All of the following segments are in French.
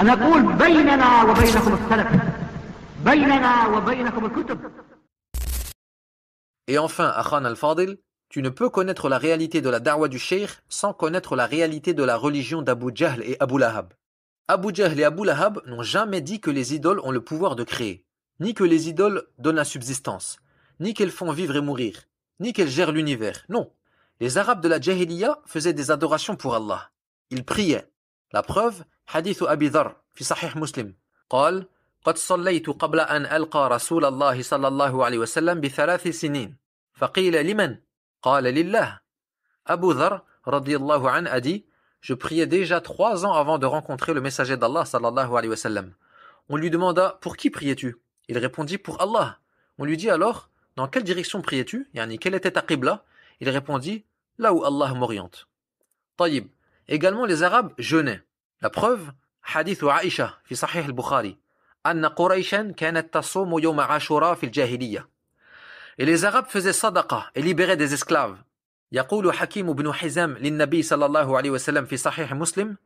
أنا أقول بيننا وبينكم السلف بيننا وبينكم الكتب. Et enfin, Akhan al-Fadil, tu ne peux connaître la réalité de la da'wa du Cheikh sans connaître la réalité de la religion d'Abu Jahl et Abu Lahab. Abu Jahl et Abu Lahab n'ont jamais dit que les idoles ont le pouvoir de créer, ni que les idoles donnent la subsistance, ni qu'elles font vivre et mourir, ni qu'elles gèrent l'univers. Non. Les Arabes de la Jahiliya faisaient des adorations pour Allah. Ils priaient. La preuve, hadith Abi Dharr, fi Sahih Muslim. قال قد صليت قبل أن ألقى رسول الله صلى الله عليه وسلم بثلاث سنين فقيل لمن قال لله. Abu Dharr radiyallahu an a dit: je priais déjà 3 ans avant de rencontrer le messager d'Allah sallallahu alayhi wa sallam. On lui demanda: pour qui priais-tu? Il répondit: pour Allah. On lui dit alors: dans quelle direction priais-tu? Yani, quelle était ta qibla? Il répondit: là où Allah m'oriente. Tayyib. Également les Arabes jeûnaient. La preuve, hadith Aïcha fi Sahih al-Bukhari. Anna Qurayshan kanat tasumu yawma Ashura fi al-Jahiliya. Et les Arabes faisaient sadaqa et libéraient des esclaves. يقول حكيم بن حزام للنبي صلى الله عليه وسلم في صحيح مسلم: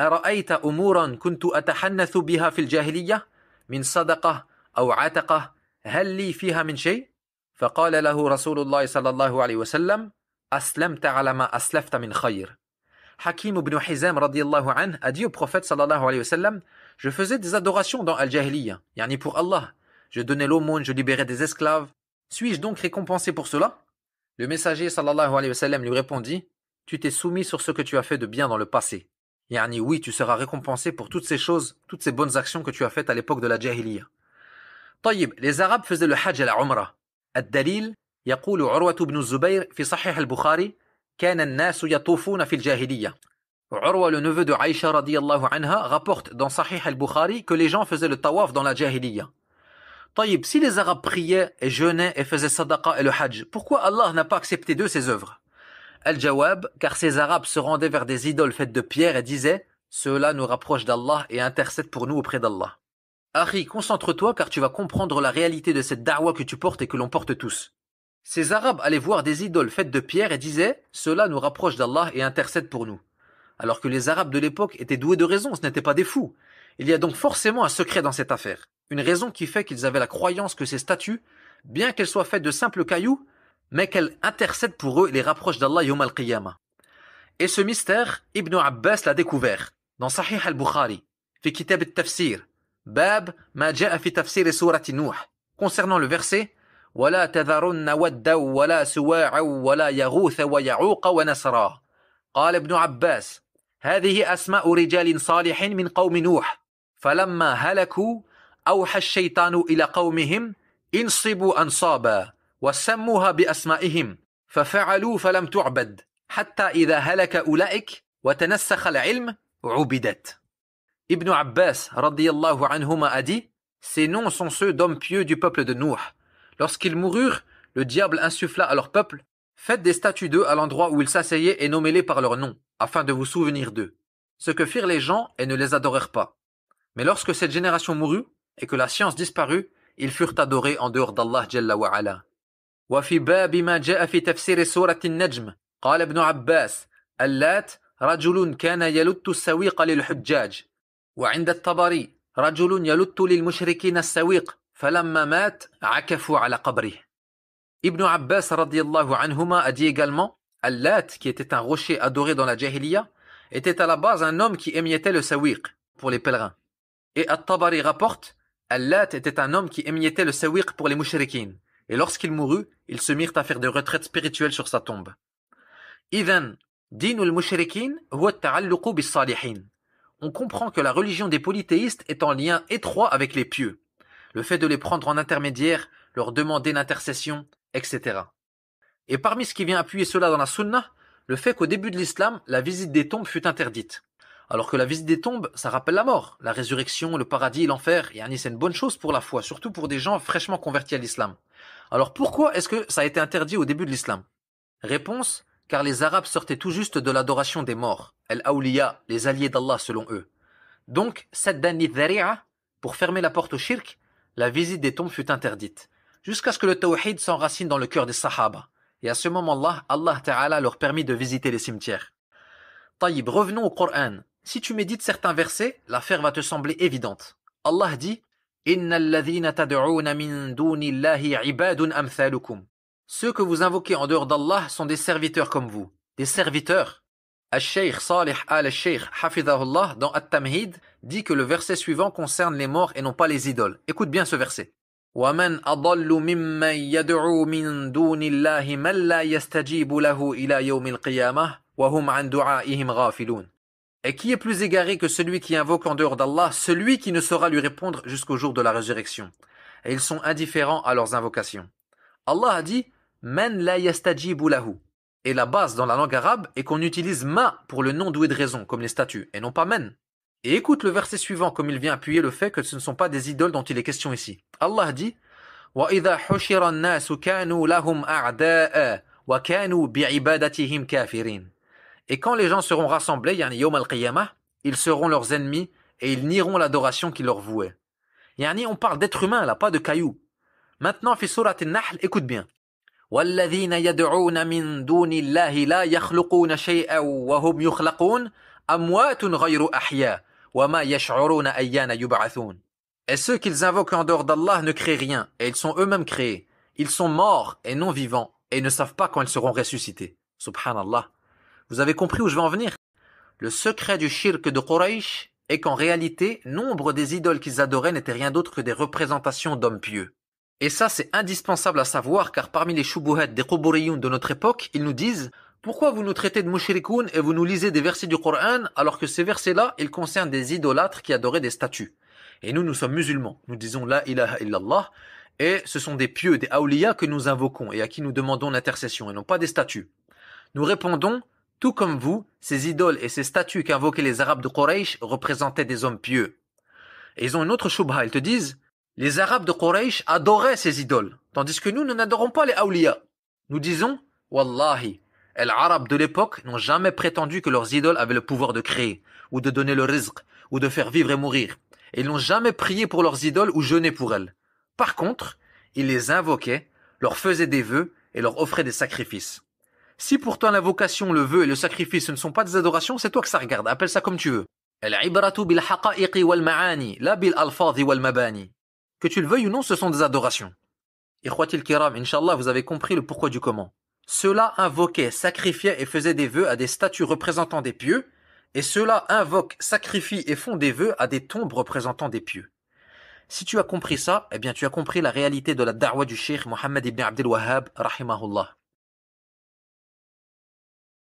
أرأيت أمورا كنت أتحنث بها في الجاهلية من صدقة أو عتقة هل لي فيها من شيء؟ فقال له رسول الله صلى الله عليه وسلم: أسلمت على ما أسلفت من خير. Hakim ibn Hizam radiyallahu anhu a dit au prophète sallallahu alayhi wa sallam: je faisais des adorations dans Al-Jahiliya, yani pour Allah. Je donnais l'aumône, je libérais des esclaves. Suis-je donc récompensé pour cela? Le messager sallallahu alayhi wa sallam lui répondit: tu t'es soumis sur ce que tu as fait de bien dans le passé. Yani oui, tu seras récompensé pour toutes ces choses, toutes ces bonnes actions que tu as faites à l'époque de la Jahiliya. Tayyib, les Arabes faisaient le Hajj et la Umrah. Ad-Dalil, يقول عروة بن الزبير في صحيح البخاري: كان الناس يطوفون في الجاهلية. Urwa, le neveu de Aïcha radiyallahu anha, rapporte dans Sahih al-Bukhari que les gens faisaient le tawaf dans la Jahiliya. Taïb, si les Arabes priaient et jeûnaient et faisaient sadaqa et le hajj, pourquoi Allah n'a pas accepté d'eux ces œuvres? Al-Jawab, car ces Arabes se rendaient vers des idoles faites de pierre et disaient: ceux-là nous rapprochent d'Allah et intercèdent pour nous auprès d'Allah. Akhi, concentre-toi car tu vas comprendre la réalité de cette da'wa que tu portes et que l'on porte tous. Ces Arabes allaient voir des idoles faites de pierre et disaient: ceux-là nous rapprochent d'Allah et intercèdent pour nous. Alors que les Arabes de l'époque étaient doués de raison, ce n'étaient pas des fous. Il y a donc forcément un secret dans cette affaire. Une raison qui fait qu'ils avaient la croyance que ces statues, bien qu'elles soient faites de simples cailloux, mais qu'elles intercèdent pour eux et les rapprochent d'Allah yawm al-qiyamah. Et ce mystère, Ibn Abbas l'a découvert dans Sahih al-Bukhari, fi kitab al-tafsir, bab ma ja'a fi tafsir surati Nuh, concernant le verset: ولا تذرن ودا ولا سواعا ولا يغوث ويعوق ونسرا. قال ابن عباس: هذه أسماء رجال صالح من قوم نوح فلما هلكوا أوحى الشيطان إلى قومهم انصبوا أنصابا وسموها بأسمائهم ففعلوا فلم تعبد حتى إذا هلك أولئك وتنسخ العلم عبدت. Ibn Abbas radiyallahu anhuma a dit: ces noms sont ceux d'hommes pieux du peuple de Nuh. Lorsqu'ils moururent, le diable insuffla à leur peuple: faites des statues d'eux à l'endroit où ils s'asseyaient et nommez-les par leur nom, afin de vous souvenir d'eux. Ce que firent les gens et ne les adorèrent pas. Mais lorsque cette génération mourut et que la science disparut, ils furent adorés en dehors d'Allah Jalla wa Ala. وفي باب ما جاء في تفسير سورة النجم قال ابن عباس: اللات رجل كان يلت السويق للحجاج وعند الطبري رجل يلت للمشركين السويق فلما مات عكفوا على قبره. Ibn Abbas radiyallahu anhuma a dit également: Allat, qui était un rocher adoré dans la Jahiliya, était à la base un homme qui émiettait le sawiq pour les pèlerins. Et At-Tabari rapporte: Allat était un homme qui émiettait le sawiq pour les mushrikines. Et lorsqu'il mourut, ils se mirent à faire des retraites spirituelles sur sa tombe. Idhan, dinul mushrikin huwa at-ta'alluqu bis-salihin. On comprend que la religion des polythéistes est en lien étroit avec les pieux. Le fait de les prendre en intermédiaire, leur demander l'intercession, etc. Et parmi ce qui vient appuyer cela dans la sunna, le fait qu'au début de l'islam, la visite des tombes fut interdite. Alors que la visite des tombes, ça rappelle la mort, la résurrection, le paradis, l'enfer, yani c'est une bonne chose pour la foi, surtout pour des gens fraîchement convertis à l'islam. Alors pourquoi est-ce que ça a été interdit au début de l'islam? Réponse: car les Arabes sortaient tout juste de l'adoration des morts, al-awliya, les alliés d'Allah selon eux. Donc, saddan lidhari'a, pour fermer la porte au shirk, la visite des tombes fut interdite, jusqu'à ce que le tawhid s'enracine dans le cœur des sahaba. Et à ce moment-là, Allah Ta'ala leur permit de visiter les cimetières. Taïb, revenons au Coran. Si tu médites certains versets, l'affaire va te sembler évidente. Allah dit Innal ladhina tad'una min dunillahi ibadun amthalukum. Ceux que vous invoquez en dehors d'Allah sont des serviteurs comme vous. Des serviteurs. Al-Shaykh Salih al-Shaykh Hafidhahullah dans At-Tamhid dit que le verset suivant concerne les morts et non pas les idoles. Écoute bien ce verset. وَمَنْ أَضَلُّ مِمَّنْ يَدْعُو مِنْ دُونِ اللَّهِ مَنْ لَا يَسْتَجِيبُ لَهُ إِلَى يَوْمِ الْقِيَامَةِ وَهُمْ عَنْ دُعَائِهِمْ غَافِلُونَ. Et qui est plus égaré que celui qui invoque en dehors d'Allah, celui qui ne saura lui répondre jusqu'au jour de la résurrection. Et ils sont indifférents à leurs invocations. Allah a dit « Man la yastajibu lahu ». Et la base dans la langue arabe est qu'on utilise « ma » pour le nom doué de raison, comme les statues, et non pas « men ». Et écoute le verset suivant comme il vient appuyer le fait que ce ne sont pas des idoles dont il est question ici. Allah dit « وَإِذَا حُشِرَ النَّاسُ كَانُوا لَهُمْ أَعْدَاءً وَكَانُوا بِعِبَادَتِهِمْ كَافِرِينَ » Et quand les gens seront rassemblés, yani yawm al-qiyamah, ils seront leurs ennemis et ils nieront l'adoration qu'ils leur vouaient. Yani on parle d'êtres humains là, pas de cailloux. Maintenant, fi surat an-Nahl, écoute bien. وَالَّذِينَ يَدْعُونَ مِن دُونِ اللَّهِ لَا يَخْلُقُونَ شَيْئًا وَهُمْ يُخْلَقُونَ أَمْوَاتٌ غَيْرُ أَحْيَاءٍ وَمَا يَشْعُرُونَ أَيَّانَ يُبْعَثُونَ. Et ceux qu'ils invoquent en dehors d'Allah ne créent rien, et ils sont eux-mêmes créés. Ils sont morts et non vivants, et ne savent pas quand ils seront ressuscités. Subhanallah. Vous avez compris où je veux en venir? Le secret du shirk de Quraysh est qu'en réalité, nombre des idoles qu'ils adoraient n'étaient rien d'autre que des représentations d'hommes pieux. Et ça, c'est indispensable à savoir, car parmi les shubuhat des Quburiyun de notre époque, ils nous disent « Pourquoi vous nous traitez de mushrikoun et vous nous lisez des versets du Coran alors que ces versets-là, ils concernent des idolâtres qui adoraient des statues ?» Et nous, nous sommes musulmans. Nous disons « La ilaha illallah » et ce sont des pieux, des awliya que nous invoquons et à qui nous demandons l'intercession et non pas des statues. Nous répondons tout comme vous, ces idoles et ces statues qu'invoquaient les Arabes de Quraysh représentaient des hommes pieux. Et ils ont une autre shubha, ils te disent, les Arabes de Quraysh adoraient ces idoles, tandis que nous n'adorons pas les awliya. Nous disons, Wallahi, les Arabes de l'époque n'ont jamais prétendu que leurs idoles avaient le pouvoir de créer, ou de donner le rizq, ou de faire vivre et mourir. Et ils n'ont jamais prié pour leurs idoles ou jeûné pour elles. Par contre, ils les invoquaient, leur faisaient des vœux et leur offraient des sacrifices. Si pour toi l'invocation, le vœu et le sacrifice ne sont pas des adorations, c'est toi que ça regarde, appelle ça comme tu veux. Que tu le veuilles ou non, ce sont des adorations. Ikhwatil kiram, Inch'Allah, vous avez compris le pourquoi du comment. Ceux-là invoquaient, sacrifiaient et faisaient des vœux à des statues représentant des pieux, et ceux-là invoquent, sacrifient et font des vœux à des tombes représentant des pieux. Si tu as compris ça, eh bien tu as compris la réalité de la da'wa du Cheikh Mohammed ibn Abdel Wahhab, rahimahullah.